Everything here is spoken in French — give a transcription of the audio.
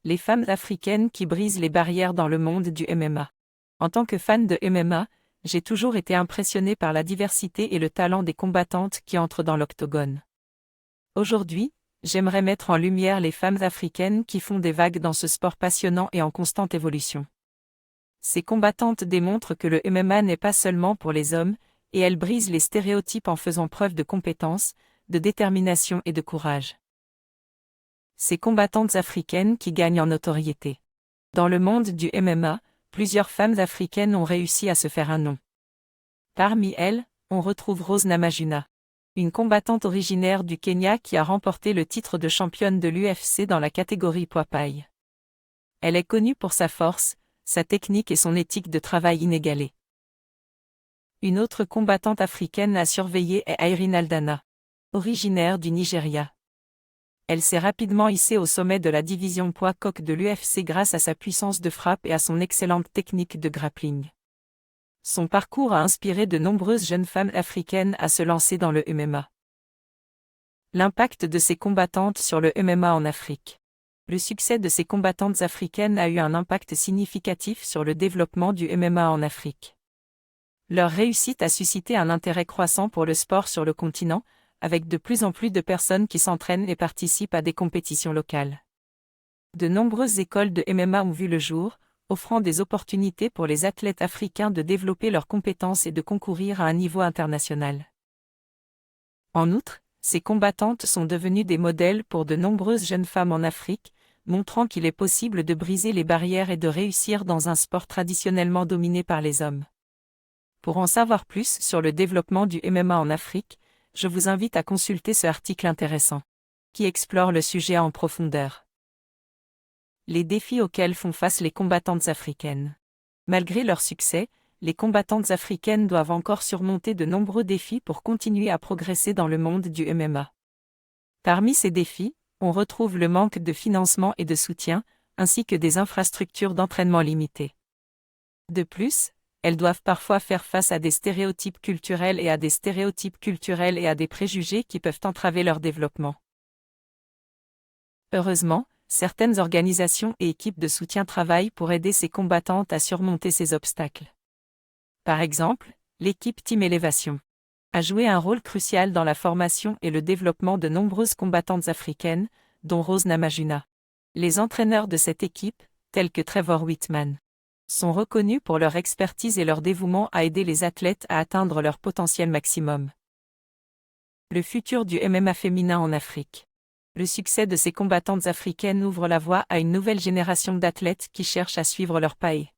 Les femmes africaines qui brisent les barrières dans le monde du MMA. En tant que fan de MMA, j'ai toujours été impressionné par la diversité et le talent des combattantes qui entrent dans l'octogone. Aujourd'hui, j'aimerais mettre en lumière les femmes africaines qui font des vagues dans ce sport passionnant et en constante évolution. Ces combattantes démontrent que le MMA n'est pas seulement pour les hommes, et elles brisent les stéréotypes en faisant preuve de compétence, de détermination et de courage. Ces combattantes africaines qui gagnent en notoriété. Dans le monde du MMA, plusieurs femmes africaines ont réussi à se faire un nom. Parmi elles, on retrouve Rose Namajunas, une combattante originaire du Kenya qui a remporté le titre de championne de l'UFC dans la catégorie poids-paille. Elle est connue pour sa force, sa technique et son éthique de travail inégalée. Une autre combattante africaine à surveiller est Irene Aldana, originaire du Nigeria. Elle s'est rapidement hissée au sommet de la division poids coq de l'UFC grâce à sa puissance de frappe et à son excellente technique de grappling. Son parcours a inspiré de nombreuses jeunes femmes africaines à se lancer dans le MMA. L'impact de ces combattantes sur le MMA en Afrique. Le succès de ces combattantes africaines a eu un impact significatif sur le développement du MMA en Afrique. Leur réussite a suscité un intérêt croissant pour le sport sur le continent, avec de plus en plus de personnes qui s'entraînent et participent à des compétitions locales. De nombreuses écoles de MMA ont vu le jour, offrant des opportunités pour les athlètes africains de développer leurs compétences et de concourir à un niveau international. En outre, ces combattantes sont devenues des modèles pour de nombreuses jeunes femmes en Afrique, montrant qu'il est possible de briser les barrières et de réussir dans un sport traditionnellement dominé par les hommes. Pour en savoir plus sur le développement du MMA en Afrique, je vous invite à consulter ce article intéressant, qui explore le sujet en profondeur. Les défis auxquels font face les combattantes africaines. Malgré leur succès, les combattantes africaines doivent encore surmonter de nombreux défis pour continuer à progresser dans le monde du MMA. Parmi ces défis, on retrouve le manque de financement et de soutien, ainsi que des infrastructures d'entraînement limitées. De plus, elles doivent parfois faire face à des stéréotypes culturels et à des préjugés qui peuvent entraver leur développement. Heureusement, certaines organisations et équipes de soutien travaillent pour aider ces combattantes à surmonter ces obstacles. Par exemple, l'équipe Team Elevation a joué un rôle crucial dans la formation et le développement de nombreuses combattantes africaines, dont Rose Namajunas. Les entraîneurs de cette équipe, tels que Trevor Whitman, sont reconnus pour leur expertise et leur dévouement à aider les athlètes à atteindre leur potentiel maximum. Le futur du MMA féminin en Afrique. Le succès de ces combattantes africaines ouvre la voie à une nouvelle génération d'athlètes qui cherchent à suivre leur pas et